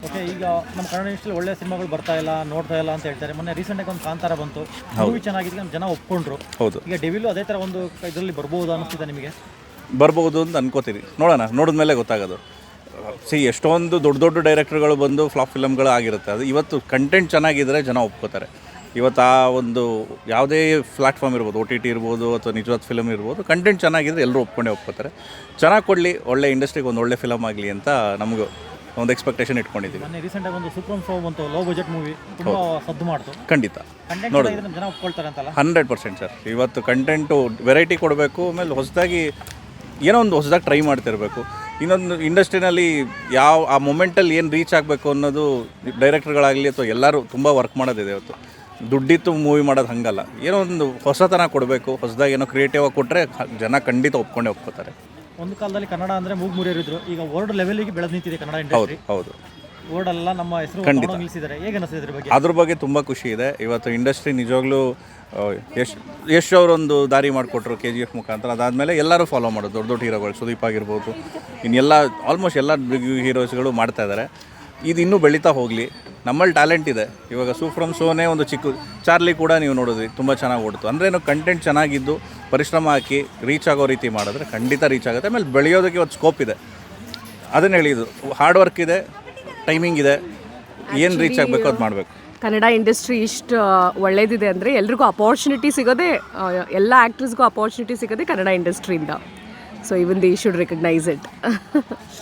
Okay, ಈಗ ನಮ್ಮ ಕನ್ನಡ ಇಂಡಸ್ಟ್ರಿಯಲ್ಲಿ ಒಳ್ಳೆ ಸಿನಿಮಾಗಳು ಬರ್ತಾ ಇಲ್ಲ, ನೋಡ್ತಾ ಇಲ್ಲ ಅಂತ ಹೇಳ್ತಾರೆ. ಮೊನ್ನೆ ರೀಸೆಂಟಾಗಿ ಒಂದು ಕಾಂತಾರ ಬಂತು, ಮೂವಿ ಚೆನ್ನಾಗಿದೆ, ನಮ್ಮ ಜನ ಒಪ್ಕೊಂಡ್ರು. ಹೌದು, ಈಗ ಡೆವಿಲು ಅದೇ ಥರ ಒಂದು ಇದರಲ್ಲಿ ಬರ್ಬೋದು ಅನ್ನಿಸ್ತಿದೆ ನಿಮಗೆ? ಬರ್ಬೋದು ಅಂತ ಅನ್ಕೋತೀರಿ. ನೋಡೋಣ, ನೋಡಿದ್ಮೇಲೆ ಗೊತ್ತಾಗೋದು. ಎಷ್ಟೊಂದು ದೊಡ್ಡ ದೊಡ್ಡ ಡೈರೆಕ್ಟರ್ಗಳು ಬಂದು ಫ್ಲಾಪ್ ಫಿಲಮ್ಗಳು ಆಗಿರುತ್ತೆ. ಅದು ಇವತ್ತು ಕಂಟೆಂಟ್ ಚೆನ್ನಾಗಿದ್ದರೆ ಜನ ಒಪ್ಕೋತಾರೆ. ಇವತ್ತು ಆ ಒಂದು ಯಾವುದೇ ಪ್ಲ್ಯಾಟ್ಫಾರ್ಮ್ ಇರ್ಬೋದು, OTT ಇರ್ಬೋದು ಅಥವಾ ನಿಜವಾದ ಫಿಲಮ್ ಇರ್ಬೋದು, ಕಂಟೆಂಟ್ ಚೆನ್ನಾಗಿದ್ದರೆ ಎಲ್ಲರೂ ಒಪ್ಕೋತಾರೆ. ಚೆನ್ನಾಗಿ ಕೊಡಲಿ, ಒಳ್ಳೆ ಇಂಡಸ್ಟ್ರಿಗೆ ಒಂದು ಒಳ್ಳೆ ಫಿಲಮ್ ಆಗಲಿ ಅಂತ ನಮಗೂ ಒಂದು ಎಕ್ಸ್ಪೆಕ್ಟೇಷನ್ ಇಟ್ಕೊಂಡಿದ್ದೀವಿ. ಮೊನ್ನೆ ರೀಸೆಂಟಾಗಿ ಒಂದು ಸೂಪರ್ ಶೋ ಬಂತು, ಲೋ ಬಜೆಟ್ ಮೂವಿ, ತುಂಬ ಸದ್ದು ಮಾಡ್ತು. ಖಂಡಿತ ನೋಡಿ, ನಮ್ಮ ಜನ ಒಪ್ಕೊಳ್ತಾರೆ ಅಂತಲ್ಲ? 100% ಸರ್. ಇವತ್ತು ಕಂಟೆಂಟು ವೆರೈಟಿ ಕೊಡಬೇಕು, ಆಮೇಲೆ ಹೊಸದಾಗಿ ಏನೋ ಒಂದು ಹೊಸದಾಗಿ ಟ್ರೈ ಮಾಡ್ತಿರಬೇಕು. ಇನ್ನೊಂದು ಇಂಡಸ್ಟ್ರಿನಲ್ಲಿ ಆ ಮೊಮೆಂಟಲ್ಲಿ ಏನು ರೀಚ್ ಆಗಬೇಕು ಅನ್ನೋದು ಡೈರೆಕ್ಟರ್ಗಳಾಗಲಿ ಅಥವಾ ಎಲ್ಲರೂ ತುಂಬ ವರ್ಕ್ ಮಾಡೋದಿದೆ. ಇವತ್ತು ದುಡ್ಡಿತ್ತು ಮೂವಿ ಮಾಡೋದು ಹಂಗಲ್ಲ, ಏನೋ ಒಂದು ಹೊಸತನ ಕೊಡಬೇಕು, ಹೊಸದಾಗಿ ಏನೋ ಕ್ರಿಯೇಟಿವ್ ಆಗಿ ಕೊಟ್ಟರೆ ಜನ ಖಂಡಿತ ಒಪ್ಕೋತಾರೆ. ಒಂದು ಕಾಲದಲ್ಲಿ ಕನ್ನಡ ಅಂದರೆ ಮೂಗು ಮುರಿಯೋರಿದ್ರು, ಈಗ ವರ್ಲ್ಡ್ ಲೆವೆಲ್ಗೆ ಬೆಳೆದು ನಿಂತಿದೆ ಕನ್ನಡ ಇಂಡಸ್ಟ್ರಿ. ಹೌದು, ವರ್ಲ್ಡ್ ಎಲ್ಲ ನಮ್ಮ ಹೆಸರು ನಿಲ್ಲಿಸಿದ್ದಾರೆ. ಹೇಗೆ ಅನಿಸ್ತಿದೆ ಇದ್ರ ಬಗ್ಗೆ? ಅದ್ರ ಬಗ್ಗೆ ತುಂಬ ಖುಷಿ ಇದೆ. ಇವತ್ತು ಇಂಡಸ್ಟ್ರಿ ನಿಜವಾಗ್ಲೂ ಯಶ್ ಅವರೊಂದು ದಾರಿ ಮಾಡಿಕೊಟ್ರು KGF ಮುಖಾಂತರ. ಅದಾದಮೇಲೆ ಎಲ್ಲರೂ ಫಾಲೋ ಮಾಡೋದು, ದೊಡ್ಡ ದೊಡ್ಡ ಹೀರೋಗಳು, ಸುದೀಪ್ ಆಗಿರ್ಬೋದು, ಇನ್ನೆಲ್ಲ ಆಲ್ಮೋಸ್ಟ್ ಎಲ್ಲ ಬಿಗ್ ಹೀರೋಸ್ಗಳು ಮಾಡ್ತಾ ಇದ್ದಾರೆ. ಇದು ಇನ್ನೂ ಬೆಳೀತಾ ಹೋಗಲಿ. ನಮ್ಮಲ್ಲಿ ಟ್ಯಾಲೆಂಟ್ ಇದೆ. ಇವಾಗ ಸೂಫ್ರಮ್ ಶೋನೇ ಒಂದು ಚಿಕ್ಕ ಚಾರ್ಲಿ ಕೂಡ ನೀವು ನೋಡಿದ್ರಿ, ತುಂಬ ಚೆನ್ನಾಗಿ ಓಡ್ತು. ಅಂದರೆ ಏನೋ ಕಂಟೆಂಟ್ ಚೆನ್ನಾಗಿದ್ದು ಪರಿಶ್ರಮ ಹಾಕಿ ರೀಚ್ ಆಗೋ ರೀತಿ ಮಾಡಿದ್ರೆ ಖಂಡಿತ ರೀಚ್ ಆಗುತ್ತೆ. ಆಮೇಲೆ ಬೆಳೆಯೋದಕ್ಕೆ ಇವತ್ತು ಸ್ಕೋಪ್ ಇದೆ. ಅದನ್ನು ಹೇಳಿದ್ದು, ಹಾರ್ಡ್ ವರ್ಕ್ ಇದೆ, ಟೈಮಿಂಗ್ ಇದೆ, ಏನು ರೀಚ್ ಆಗಬೇಕು ಅದು ಮಾಡಬೇಕು. ಕನ್ನಡ ಇಂಡಸ್ಟ್ರಿ ಇಷ್ಟು ಒಳ್ಳೇದಿದೆ ಅಂದರೆ ಎಲ್ರಿಗೂ ಅಪಾರ್ಚುನಿಟಿ ಸಿಗೋದೇ, ಎಲ್ಲ ಆ್ಯಕ್ಟ್ರಸ್ಗೂ ಅಪಾರ್ಚುನಿಟಿ ಸಿಗೋದೇ ಕನ್ನಡ ಇಂಡಸ್ಟ್ರಿಯಿಂದ. So even they should recognise it.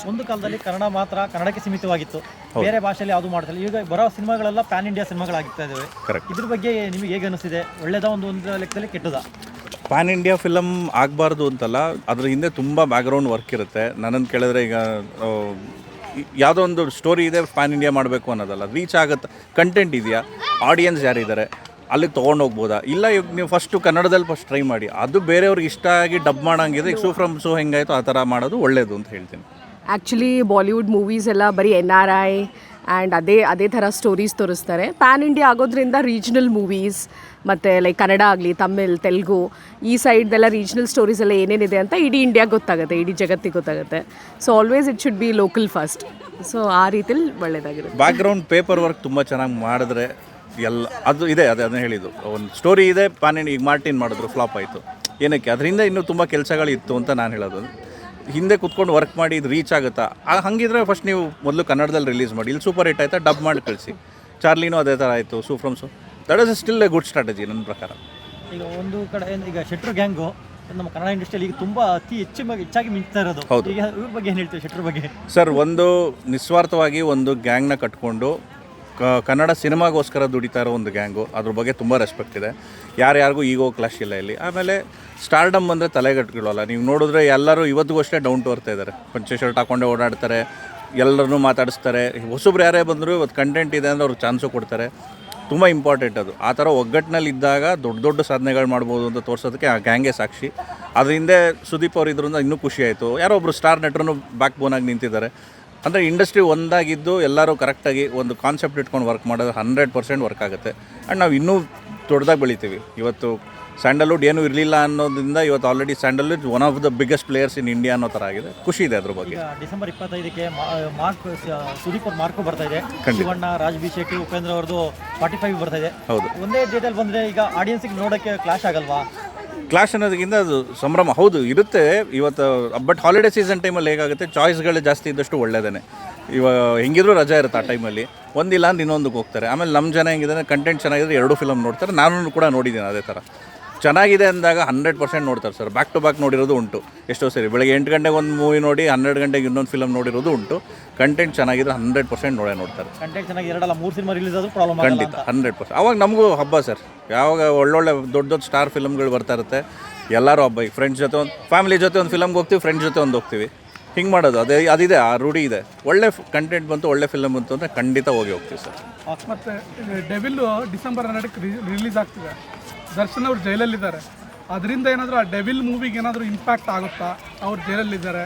ಒಂದು ಕಾಲದಲ್ಲಿ ಕನ್ನಡ ಮಾತ್ರ ಕನ್ನಡಕ್ಕೆ ಸೀಮಿತವಾಗಿತ್ತು, ಬೇರೆ ಭಾಷೆಯಲ್ಲಿ ಯಾವುದು ಮಾಡ್ತಾರೆ. ಈಗ ಬರೋ ಸಿನಿಮಾಗಳೆಲ್ಲ ಪ್ಯಾನ್ ಇಂಡಿಯಾ ಸಿನಿಮಾಗಳಾಗ್ತಾ ಇದ್ದಾವೆ. ಇದ್ರ ಬಗ್ಗೆ ನಿಮಗೆ ಹೇಗೆ ಅನಿಸ್ತಿದೆ? ಒಳ್ಳೇದಾ ಒಂದು ಲೆಕ್ಕದಲ್ಲಿ ಕೆಟ್ಟದಾ? ಪ್ಯಾನ್ ಇಂಡಿಯಾ ಫಿಲಮ್ ಆಗಬಾರ್ದು ಅಂತಲ್ಲ, ಅದ್ರ ಹಿಂದೆ ತುಂಬ ಬ್ಯಾಕ್ಗ್ರೌಂಡ್ ವರ್ಕ್ ಇರುತ್ತೆ. ನನ್ನನ್ನು ಕೇಳಿದ್ರೆ ಈಗ ಯಾವುದೋ ಒಂದು ಸ್ಟೋರಿ ಇದೆ, ಪ್ಯಾನ್ ಇಂಡಿಯಾ ಮಾಡಬೇಕು ಅನ್ನೋದಲ್ಲ, ರೀಚ್ ಆಗುತ್ತೆ, ಕಂಟೆಂಟ್ ಇದೆಯಾ, ಆಡಿಯನ್ಸ್ ಯಾರಿದ್ದಾರೆ, ಅಲ್ಲಿಗೆ ತೊಗೊಂಡೋಗ್ಬೋದಾ? ಇಲ್ಲ, ಈಗ ನೀವು ಫಸ್ಟು ಕನ್ನಡದಲ್ಲಿ ಫಸ್ಟ್ ಟ್ರೈ ಮಾಡಿ, ಅದು ಬೇರೆಯವ್ರಿಗೆ ಇಷ್ಟ ಆಗಿ ಡಬ್ ಮಾಡೋಂಗಿದೆ. ಈಗ ಸೂಫ್ರಮ್ ಶೋ ಹೆಂಗಾಯಿತು ಆ ಥರ ಮಾಡೋದು ಒಳ್ಳೆಯದು ಅಂತ ಹೇಳ್ತೀನಿ. ಆ್ಯಕ್ಚುಲಿ ಬಾಲಿವುಡ್ ಮೂವೀಸ್ ಎಲ್ಲ ಬರೀ NRI ಆ್ಯಂಡ್ ಅದೇ ಥರ ಸ್ಟೋರೀಸ್ ತೋರಿಸ್ತಾರೆ. ಪ್ಯಾನ್ ಇಂಡಿಯಾ ಆಗೋದ್ರಿಂದ ರೀಜ್ನಲ್ ಮೂವೀಸ್ ಮತ್ತು ಲೈಕ್ ಕನ್ನಡ ಆಗಲಿ, ತಮಿಳ್, ತೆಲುಗು, ಈ ಸೈಡ್ದೆಲ್ಲ ರೀಜ್ನಲ್ ಸ್ಟೋರೀಸ್ ಎಲ್ಲ ಏನೇನಿದೆ ಅಂತ ಇಡೀ ಇಂಡಿಯಾಗೆ ಗೊತ್ತಾಗುತ್ತೆ, ಇಡೀ ಜಗತ್ತಿಗೆ ಗೊತ್ತಾಗುತ್ತೆ. So always it should be local first. So ಆ ರೀತಿಲಿ ಒಳ್ಳೆಯದಾಗಿರುತ್ತೆ. ಬ್ಯಾಕ್ಗ್ರೌಂಡ್ ಪೇಪರ್ ವರ್ಕ್ ತುಂಬ ಚೆನ್ನಾಗಿ ಮಾಡಿದ್ರೆ ಎಲ್ಲ ಅದು ಇದೆ. ಅದನ್ನು ಹೇಳಿದ್ದು, ಒಂದು ಸ್ಟೋರಿ ಇದೆ. ಪ್ಯಾನ್ ಇಂಡಿಯಾ ಈಗ ಮಾರ್ಟಿನ್ ಮಾಡಿದ್ರು, ಫ್ಲಾಪ್ ಆಯಿತು. ಏನಕ್ಕೆ? ಅದರಿಂದ ಇನ್ನೂ ತುಂಬ ಕೆಲಸಗಳಿತ್ತು ಅಂತ ನಾನು ಹೇಳೋದು. ಹಿಂದೆ ಕುತ್ಕೊಂಡು ವರ್ಕ್ ಮಾಡಿ ಇದು ರೀಚ್ ಆಗುತ್ತಾ? ಹಾಗಿದ್ರೆ ಫಸ್ಟ್ ನೀವು ಮೊದಲು ಕನ್ನಡದಲ್ಲಿ ರಿಲೀಸ್ ಮಾಡಿ, ಇಲ್ಲಿ ಸೂಪರ್ ಹಿಟ್ ಆಯಿತಾ ಡಬ್ ಮಾಡಿ ಕಳಿಸಿ. ಚಾರ್ಲಿನೂ ಅದೇ ಥರ ಆಯಿತು, ಸೂಫ್ರಮ್ ಶೋ. That is still a good strategy ನನ್ನ ಪ್ರಕಾರ. ಈಗ ಒಂದು ಕಡೆ ಈಗ ಶೆಟ್ರು ಗ್ಯಾಂಗು ನಮ್ಮ ಕನ್ನಡ ಇಂಡಸ್ಟ್ರಿಯಲ್ಲಿ ಈಗ ತುಂಬ ಹೆಚ್ಚಾಗಿ ಮಿಂಚ್ತಾ ಇರೋದು. ಈಗ ಇವ್ರ ಬಗ್ಗೆ ಏನು ಹೇಳ್ತೀವಿ, ಶೆಟ್ರ್ ಬಗ್ಗೆ? ಸರ್, ಒಂದು ನಿಸ್ವಾರ್ಥವಾಗಿ ಒಂದು ಗ್ಯಾಂಗ್ನ ಕಟ್ಕೊಂಡು ಕನ್ನಡ ಸಿನಿಮಾಗೋಸ್ಕರ ದುಡಿತಾ ಇರೋ ಒಂದು ಗ್ಯಾಂಗು. ಅದ್ರ ಬಗ್ಗೆ ತುಂಬ ರೆಸ್ಪೆಕ್ಟ್ ಇದೆ. ಯಾರ್ಯಾರಿಗೂ ಈಗೋ ಕ್ಲಾಶ್ ಇಲ್ಲ ಇಲ್ಲಿ. ಆಮೇಲೆ ಸ್ಟಾರ್ಡಮ್ ಅಂದರೆ ತಲೆಗಟ್ಟುಗಳಲ್ಲ. ನೀವು ನೋಡಿದ್ರೆ ಎಲ್ಲರೂ ಇವತ್ತಿಗೂ ಅಷ್ಟೇ ಡೌನ್ ಟು ಬರ್ತಾ ಇದ್ದಾರೆ. ಪಂಚೆ ಶರ್ಟ್ ಹಾಕ್ಕೊಂಡೇ ಓಡಾಡ್ತಾರೆ, ಎಲ್ಲರನ್ನೂ ಮಾತಾಡಿಸ್ತಾರೆ. ಹೊಸಬ್ರು ಯಾರೇ ಬಂದರೂ ಇವತ್ತು ಕಂಟೆಂಟ್ ಇದೆ ಅಂದರೆ ಅವ್ರಿಗೆ ಚಾನ್ಸು ಕೊಡ್ತಾರೆ. ತುಂಬ ಇಂಪಾರ್ಟೆಂಟ್ ಅದು. ಆ ಥರ ಒಗ್ಗಟ್ಟಿನಲ್ಲಿ ಇದ್ದಾಗ ದೊಡ್ಡ ದೊಡ್ಡ ಸಾಧನೆಗಳು ಮಾಡ್ಬೋದು ಅಂತ ತೋರಿಸೋದಕ್ಕೆ ಆ ಗ್ಯಾಂಗೇ ಸಾಕ್ಷಿ. ಅದ್ರ ಹಿಂದೆ ಸುದೀಪ್ ಅವರು ಇದ್ರಿಂದ ಇನ್ನೂ ಖುಷಿ ಆಯಿತು. ಯಾರೋ ಒಬ್ಬರು ಸ್ಟಾರ್ ನಟರನ್ನು ಬ್ಯಾಕ್ ಬೋನಾಗಿ ನಿಂತಿದ್ದಾರೆ. ಅಂದರೆ ಇಂಡಸ್ಟ್ರಿ ಒಂದಾಗಿದ್ದು ಎಲ್ಲರೂ ಕರೆಕ್ಟಾಗಿ ಒಂದು ಕಾನ್ಸೆಪ್ಟ್ ಇಟ್ಕೊಂಡು ವರ್ಕ್ ಮಾಡೋದು 100% ವರ್ಕ್ ಆಗುತ್ತೆ. ಆ್ಯಂಡ್ ನಾವು ಇನ್ನೂ ದೊಡ್ಡದಾಗಿ ಬೆಳಿತೀವಿ. ಇವತ್ತು ಸ್ಯಾಂಡಲ್ವುಡ್ ಏನೂ ಇರಲಿಲ್ಲ ಅನ್ನೋದ್ರಿಂದ ಇವತ್ತು already Sandalwood one of the biggest players in India ಅನ್ನೋ ಥರ ಆಗಿದೆ. ಖುಷಿ ಇದೆ ಅದ್ರ ಬಗ್ಗೆ. ಡಿಸೆಂಬರ್ 25ಕ್ಕೆ ಸುದೀಪ್ ಅವ್ರ ಮಾರ್ಕು ಬರ್ತಾ ಇದೆ. ಶಿವಣ್ಣ, ರಾಜ್ ಬಿ ಶೆಟ್ಟಿ, ಉಪೇಂದ್ರ ಅವ್ರದ್ದು 45 ಬರ್ತಾ ಇದೆ. ಹೌದು, ಒಂದೇ ಡೇಟಲ್ಲಿ ಬಂದರೆ ಈಗ ಆಡಿಯನ್ಸಿಗೆ ನೋಡೋಕ್ಕೆ ಕ್ಲಾಶ್ ಆಗಲ್ವಾ? ಕ್ಲಾಶ್ ಅನ್ನೋದಕ್ಕಿಂತ ಅದು ಸಂಭ್ರಮ. ಹೌದು, ಇರುತ್ತೆ ಇವತ್ತು. ಬಟ್ ಹಾಲಿಡೇ ಸೀಸನ್ ಟೈಮಲ್ಲಿ ಹೇಗಾಗುತ್ತೆ, ಚಾಯ್ಸ್ಗಳು ಜಾಸ್ತಿ ಇದ್ದಷ್ಟು ಒಳ್ಳೆಯದೇ. ಇವಾಗ ಹೆಂಗಿದ್ರು ರಜಾ ಇರುತ್ತೆ ಆ ಟೈಮಲ್ಲಿ, ಒಂದಿಲ್ಲ ಅಂದ್ರೆ ಇನ್ನೊಂದಕ್ಕೆ ಹೋಗ್ತಾರೆ. ಆಮೇಲೆ ನಮ್ಮ ಜನ ಹೆಂಗಿದೆ, ಕಂಟೆಂಟ್ ಚೆನ್ನಾಗಿದ್ರೆ 2 ಫಿಲಮ್ ನೋಡ್ತಾರೆ. ನಾನು ಕೂಡ ನೋಡಿದ್ದೀನಿ ಅದೇ ಥರ. ಚೆನ್ನಾಗಿದೆ ಅಂದಾಗ 100% ನೋಡ್ತಾರೆ ಸರ್. ಬ್ಯಾಕ್ ಟು ಬ್ಯಾಕ್ ನೋಡಿರೋದು ಉಂಟು. ಎಷ್ಟೋ ಸರಿ ಬೆಳಗ್ಗೆ 8 ಗಂಟೆಗೆ ಒಂದು ಮೂವಿ ನೋಡಿ 12 ಗಂಟೆಗೆ ಇನ್ನೊಂದು ಫಿಲಮ್ ನೋಡಿರೋದು ಉಂಟು. ಕಂಟೆಂಟ್ ಚೆನ್ನಾಗಿದ್ರೆ 100% ನೋಡ್ತಾರೆ. ಕಂಟೆಂಟ್ ಚೆನ್ನಾಗಿ 2-3 ಸಿನಿಮಾ ರಿಲೀಸ್ ಆದರೂ ಪ್ರಾಬ್ಲಮ್ ಖಂಡಿತ 100%. ಅವಾಗ ನಮಗೂ ಹಬ್ಬ ಸರ್. ಯಾವಾಗ ಒಳ್ಳೊಳ್ಳೆ ದೊಡ್ಡ ದೊಡ್ಡ ಸ್ಟಾರ್ ಫಿಲಮ್ಗಳು ಬರ್ತಾ ಇರುತ್ತೆ, ಎಲ್ಲರೂ ಹಬ್ಬ. ಈಗ ಫ್ರೆಂಡ್ಸ್ ಜೊತೆ ಒಂದು ಫ್ಯಾಮಿಲಿ ಜೊತೆ ಒಂದು ಫಿಲಮ್ಗೆ ಹೋಗ್ತೀವಿ, ಫ್ರೆಂಡ್ಸ್ ಜೊತೆ ಒಂದು ಹೋಗ್ತೀವಿ. ಹಿಂಗೆ ಮಾಡೋದು ಅದಿದೆ, ಆ ರೂಢಿ ಇದೆ. ಒಳ್ಳೆ ಕಂಟೆಂಟ್ ಬಂತು, ಒಳ್ಳೆ ಫಿಲಮ್ ಬಂತು ಅಂದರೆ ಖಂಡಿತ ಹೋಗ್ತೀವಿ ಸರ್. ಮತ್ತು ಡೆವಿಲ್ ಡಿಸೆಂಬರ್ 2ಕ್ಕೆ ರಿಲೀಸ್ ಆಗ್ತಿದೆ. ದರ್ಶನ್ ಅವ್ರು ಜೈಲಲ್ಲಿದ್ದಾರೆ. ಅದರಿಂದ ಏನಾದರೂ ಆ ಡೆವಿಲ್ ಮೂವಿಗೆ ಏನಾದರೂ ಇಂಪ್ಯಾಕ್ಟ್ ಆಗುತ್ತಾ? ಅವ್ರು ಜೈಲಲ್ಲಿದ್ದಾರೆ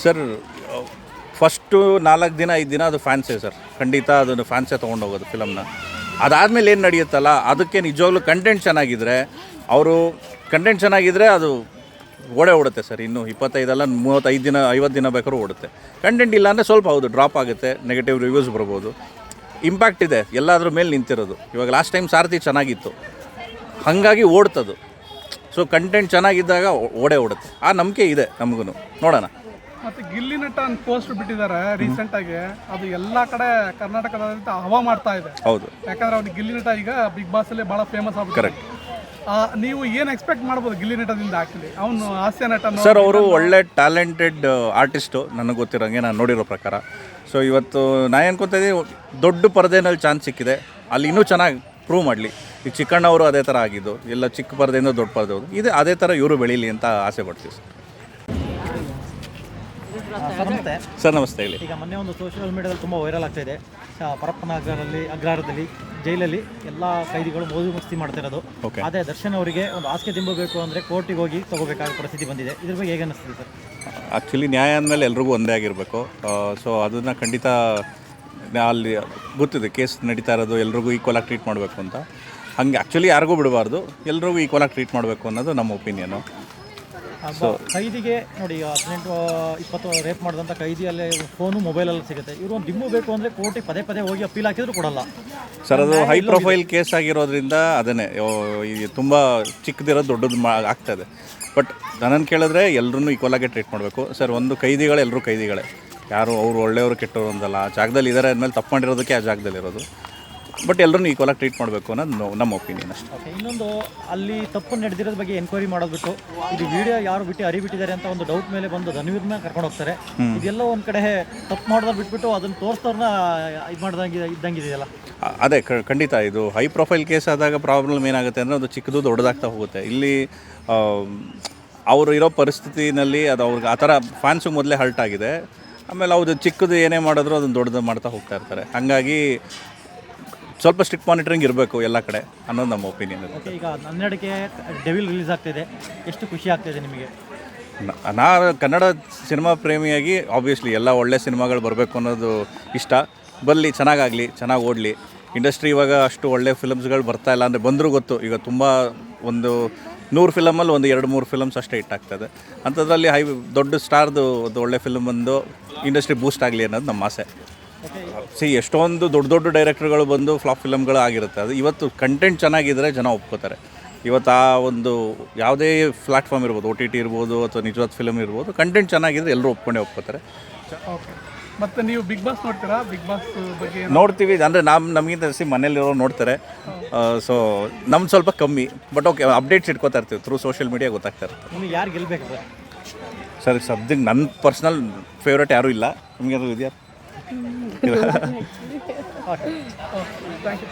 ಸರ್. ಫಸ್ಟು 4 ದಿನ 5 ದಿನ ಅದು ಫ್ಯಾನ್ಸೇ ಸರ್. ಖಂಡಿತ ಅದನ್ನು ಫ್ಯಾನ್ಸೇ ತೊಗೊಂಡೋಗೋದು ಫಿಲಮ್ನ. ಅದಾದಮೇಲೆ ಏನು ನಡೆಯುತ್ತಲ್ಲ, ಅದಕ್ಕೆ ನಿಜವಾಗ್ಲೂ ಕಂಟೆಂಟ್ ಚೆನ್ನಾಗಿದ್ದರೆ ಅದು ಓಡುತ್ತೆ ಸರ್. ಇನ್ನು 25 35 ದಿನ 50 ದಿನ ಬೇಕಾದ್ರೂ ಓಡುತ್ತೆ. ಕಂಟೆಂಟ್ ಇಲ್ಲ ಅಂದರೆ ಸ್ವಲ್ಪ ಹೌದು ಡ್ರಾಪ್ ಆಗುತ್ತೆ, ನೆಗೆಟಿವ್ ರಿವ್ಯೂಸ್ ಬರ್ಬೋದು. ಇಂಪ್ಯಾಕ್ಟ್ ಇದೆ, ಎಲ್ಲಾದ್ರ ಮೇಲೆ ನಿಂತಿರೋದು. ಇವಾಗ ಲಾಸ್ಟ್ ಟೈಮ್ ಸಾರಥಿ ಚೆನ್ನಾಗಿತ್ತು, ಹಾಗಾಗಿ ಓಡ್ತದು. ಸೊ ಕಂಟೆಂಟ್ ಚೆನ್ನಾಗಿದ್ದಾಗ ಓಡುತ್ತೆ. ಆ ನಂಬಿಕೆ ಇದೆ ನಮಗೂ. ನೋಡೋಣ. ಮತ್ತು ಗಿಲ್ಲಿ ನಟ ಅಂತ ಪೋಸ್ಟ್ ಬಿಟ್ಟಿದ್ದಾರೆ ರೀಸೆಂಟಾಗಿ, ಅದು ಎಲ್ಲ ಕಡೆ ಕರ್ನಾಟಕದಾದ್ಯಂತ ಹವಾ ಮಾಡ್ತಾ ಇದೆ. ಹೌದು, ಯಾಕಂದ್ರೆ ಅವ್ನಿಗೆ ಗಿಲ್ಲಿ ನಟ ಈಗ ಬಿಗ್ ಬಾಸಲ್ಲೇ ಭಾಳ ಫೇಮಸ್ ಆಗ್ಬಿಟ್ಟು. ಕರೆಕ್ಟ್. ನೀವು ಏನು ಎಕ್ಸ್ಪೆಕ್ಟ್ ಮಾಡ್ಬೋದು ಗಿಲ್ಲಿ ನಟದಿಂದ? ಆ್ಯಕ್ಚುಲಿ ಅವನು ಹಾಸ್ಯ ನಟ ಸರ್. ಅವರು ಒಳ್ಳೆ ಟ್ಯಾಲೆಂಟೆಡ್ ಆರ್ಟಿಸ್ಟು ನನಗೆ ಗೊತ್ತಿರೋಂಗೆ, ನಾನು ನೋಡಿರೋ ಪ್ರಕಾರ. ಸೊ ಇವತ್ತು ನಾನು ಅನ್ಕೊತಾ ಇದ್ದೀನಿ ದೊಡ್ಡ ಪರದೆನಲ್ಲಿ ಚಾನ್ಸ್ ಸಿಕ್ಕಿದೆ, ಅಲ್ಲಿ ಇನ್ನೂ ಚೆನ್ನಾಗಿ ಪ್ರೂವ್ ಮಾಡಲಿ. ಈಗ ಚಿಕ್ಕಣ್ಣವರು ಅದೇ ಥರ ಆಗಿದ್ದು, ಎಲ್ಲ ಚಿಕ್ಕ ಪರದೆಯಿಂದ ದೊಡ್ಡ ಪರದೆ ಹೋದು ಇದೆ, ಅದೇ ಥರ ಇವರು ಬೆಳೀಲಿ ಅಂತ ಆಸೆ ಪಡ್ತೀವಿ ಸರ್. ಸರ್ ನಮಸ್ತೆ. ಸರ್ ನಮಸ್ತೆ. ಹೇಳಿ. ಈಗ ಮೊನ್ನೆ ಒಂದು ಸೋಷಿಯಲ್ ಮೀಡಿಯಾದಲ್ಲಿ ತುಂಬ ವೈರಲ್ ಆಗ್ತಾ ಇದೆ. ಪರಪ್ಪನ ಅಗ್ರಹಾರದಲ್ಲಿ ಜೈಲಲ್ಲಿ ಎಲ್ಲ ಕೈದಿಗಳು ಮೋಜು ಮಸ್ತಿ ಮಾಡ್ತಿರೋದು. ಅದೇ ದರ್ಶನ್ ಅವರಿಗೆ ಒಂದು ಹಾಸಿಗೆ ತಿಂಬಬೇಕು ಅಂದರೆ ಕೋರ್ಟಿಗೆ ಹೋಗಿ ತಗೋಬೇಕಾದ ಪರಿಸ್ಥಿತಿ ಬಂದಿದೆ. ಇದ್ರ ಬಗ್ಗೆ ಹೇಗೆ ಅನ್ನಿಸ್ತಿದೆ ಸರ್? ಆ್ಯಕ್ಚುಲಿ ನ್ಯಾಯ ಅಂದಮೇಲೆ ಎಲ್ರಿಗೂ ಒಂದೇ ಆಗಿರಬೇಕು. ಸೊ ಅದನ್ನು ಖಂಡಿತ ಅಲ್ಲಿ ಗೊತ್ತಿದೆ, ಕೇಸ್ ನಡೀತಾ ಇರೋದು ಎಲ್ರಿಗೂ ಈಕ್ವಲಾಗಿ ಟ್ರೀಟ್ ಮಾಡಬೇಕು ಅಂತ. ಹಾಗೆ ಆ್ಯಕ್ಚುಲಿ ಯಾರಿಗೂ ಬಿಡಬಾರ್ದು, ಎಲ್ರಿಗೂ ಈಕ್ವಲಾಗಿ ಟ್ರೀಟ್ ಮಾಡಬೇಕು ಅನ್ನೋದು ನಮ್ಮ ಒಪಿನಿಯನು. ಸೊ ಕೈದಿಗೆ ನೋಡಿ, 18-20 ರೇಪ್ ಮಾಡಿದಂಥ ಕೈದಿಯಲ್ಲೇ ಫೋನು ಮೊಬೈಲಲ್ಲಿ ಸಿಗುತ್ತೆ. ಇವರು ಒಂದು ಡಿಮ್ಮು ಬೇಕು ಅಂದರೆ ಕೋರ್ಟಿಗೆ ಪದೇ ಪದೇ ಹೋಗಿ ಅಪೀಲ್ ಹಾಕಿದ್ರು ಕೊಡಲ್ಲ ಸರ್. ಅದು ಹೈ ಪ್ರೊಫೈಲ್ ಕೇಸ್ ಆಗಿರೋದ್ರಿಂದ ಅದನ್ನೇ ಈ ತುಂಬ ಚಿಕ್ಕದಿರೋದು ದೊಡ್ಡದು ಆಗ್ತಾಯಿದೆ. ಬಟ್ ನನ್ನನ್ನು ಕೇಳಿದ್ರೆ ಎಲ್ಲರೂ ಈಕ್ವಲಾಗೆ ಟ್ರೀಟ್ ಮಾಡಬೇಕು ಸರ್. ಒಂದು ಕೈದಿಗಳು ಎಲ್ಲರೂ ಕೈದಿಗಳೇ, ಯಾರು ಅವರು ಒಳ್ಳೆಯವರು ಕೆಟ್ಟವರು ಅಂತಲ್ಲ. ಆ ಜಾಗದಲ್ಲಿ ಇದ್ದಾರೆ ಅಂದಮೇಲೆ ತಪ್ಪು ಮಾಡಿರೋದಕ್ಕೆ ಆ ಜಾಗದಲ್ಲಿರೋದು. ಬಟ್ ಎಲ್ಲರೂ ಈಕ್ವಲಾಗಿ ಟ್ರೀಟ್ ಮಾಡಬೇಕು ಅನ್ನೋದು ನಮ್ಮ ಒಪಿನಿಯನ್ ಅಷ್ಟೇ. ಓಕೆ. ಇನ್ನೊಂದು, ಅಲ್ಲಿ ತಪ್ಪು ನಡೆದಿರೋದ್ರ ಬಗ್ಗೆ ಎನ್ಕ್ವೈರಿ ಮಾಡೋದ್ಬಿಟ್ಟು ಇದು ವಿಡಿಯೋ ಯಾರು ಬಿಟ್ಟಿದ್ದಾರೆ ಅಂತ ಒಂದು ಡೌಟ್ ಮೇಲೆ ಬಂದು ಧನ್ವೀರ್ನ ಕರ್ಕೊಂಡು ಹೋಗ್ತಾರೆ. ಇದೆಲ್ಲ ಒಂದು ಕಡೆ ತಪ್ಪು ಮಾಡೋದು ಬಿಟ್ಬಿಟ್ಟು ಅದನ್ನು ತೋರಿಸೋರ್ನ ಇದು ಇದ್ದಂಗಿದೆಯಲ್ಲ. ಅದೇ ಖಂಡಿತ. ಇದು ಹೈ ಪ್ರೊಫೈಲ್ ಕೇಸ್ ಆದಾಗ ಪ್ರಾಬ್ಲಮ್ ಏನಾಗುತ್ತೆ ಅಂದರೆ ಅದು ಚಿಕ್ಕದು ದೊಡ್ಡದಾಗ್ತಾ ಹೋಗುತ್ತೆ. ಇಲ್ಲಿ ಅವರು ಇರೋ ಪರಿಸ್ಥಿತಿನಲ್ಲಿ ಅದು ಅವ್ರಿಗೆ ಆ ಥರ ಫ್ಯಾನ್ಸಿಗೆ ಮೊದಲೇ ಹರ್ಟ್ ಆಗಿದೆ. ಆಮೇಲೆ ಅವ್ರು ಚಿಕ್ಕದು ಏನೇ ಮಾಡಿದ್ರು ಅದನ್ನು ದೊಡ್ಡದು ಮಾಡ್ತಾ ಹೋಗ್ತಾ ಇರ್ತಾರೆ. ಹಾಗಾಗಿ ಸ್ವಲ್ಪ ಸ್ಟ್ರಿಕ್ಟ್ ಮಾನಿಟರಿಂಗ್ ಇರಬೇಕು ಎಲ್ಲ ಕಡೆ ಅನ್ನೋದು ನಮ್ಮ ಒಪಿನಿಯನ್. ಓಕೆ. ಈಗ 12ಕ್ಕೆ ಡೆವಿಲ್ ರಿಲೀಸ್ ಆಗ್ತಿದೆ, ಎಷ್ಟು ಖುಷಿ ಆಗ್ತಾಯಿದೆ ನಿಮಗೆ? ನಾ ಕನ್ನಡ ಸಿನಿಮಾ ಪ್ರೇಮಿಯಾಗಿ ಆಬ್ವಿಯಸ್ಲಿ ಎಲ್ಲ ಒಳ್ಳೆ ಸಿನಿಮಾಗಳು ಬರಬೇಕು ಅನ್ನೋದು ಇಷ್ಟ. ಬರಲಿ, ಚೆನ್ನಾಗಾಗಲಿ, ಚೆನ್ನಾಗಿ ಓಡಲಿ. ಇಂಡಸ್ಟ್ರಿ ಇವಾಗ ಅಷ್ಟು ಒಳ್ಳೆ ಫಿಲಮ್ಸ್ಗಳು ಬರ್ತಾ ಇಲ್ಲ ಅಂದರೆ ಬಂದರೂ ಗೊತ್ತು. ಈಗ ತುಂಬ ಒಂದು 100 ಫಿಲಮಲ್ಲಿ ಒಂದು 2-3 ಫಿಲಮ್ಸ್ ಅಷ್ಟೇ ಹಿಟ್ಟಾಗ್ತದೆ. ಅಂಥದ್ರಲ್ಲಿ ದೊಡ್ಡ ಸ್ಟಾರ್ದು ಒಂದು ಒಳ್ಳೆ ಫಿಲಮ್ ಬಂದು ಇಂಡಸ್ಟ್ರಿ ಬೂಸ್ಟ್ ಆಗಲಿ ಅನ್ನೋದು ನಮ್ಮ ಆಸೆ. ಎಷ್ಟೊಂದು ದೊಡ್ಡ ಡೈರೆಕ್ಟರ್ಗಳು ಬಂದು ಫ್ಲಾಪ್ ಫಿಲಮ್ಗಳು ಆಗಿರುತ್ತೆ. ಅದು ಇವತ್ತು ಕಂಟೆಂಟ್ ಚೆನ್ನಾಗಿದ್ದರೆ ಜನ ಒಪ್ಕೋತಾರೆ. ಇವತ್ತು ಆ ಒಂದು ಯಾವುದೇ ಪ್ಲ್ಯಾಟ್ಫಾರ್ಮ್ ಇರ್ಬೋದು, OTT ಇರ್ಬೋದು ಅಥವಾ ನಿಜವಾದ ಫಿಲಮ್ ಇರ್ಬೋದು, ಕಂಟೆಂಟ್ ಚೆನ್ನಾಗಿದ್ದರೆ ಎಲ್ಲರೂ ಒಪ್ಕೋತಾರೆ. ಓಕೆ. ಮತ್ತು ನೀವು ಬಿಗ್ ಬಾಸ್ ನೋಡ್ತೀರಾ? ಬಿಗ್ ಬಾಸ್ ಬಗ್ಗೆ ನೋಡ್ತೀವಿ. ಅಂದರೆ ನಮಗಿಂತ ಜಾಸ್ತಿ ಮನೇಲಿರೋ ನೋಡ್ತಾರೆ. ಸೊ ನಮ್ದು ಸ್ವಲ್ಪ ಕಮ್ಮಿ. ಬಟ್ ಓಕೆ, ಅಪ್ಡೇಟ್ಸ್ ಇಟ್ಕೋತಾ ಇರ್ತೀವಿ ಥ್ರೂ ಸೋಷಿಯಲ್ ಮೀಡಿಯಾ, ಗೊತ್ತಾಗ್ತಾ ಇರುತ್ತೆ. ನಿಮಗೆ ಯಾರು ಗೆಲ್ಲಬೇಕು ಸರ್? ಸದ್ಯಕ್ಕೆ ನನ್ನ ಪರ್ಸ್ನಲ್ ಫೇವ್ರೇಟ್ ಯಾರೂ ಇಲ್ಲ. ನಿಮಗೆ ಯಾರು ಇದೆಯಾ? Thank you.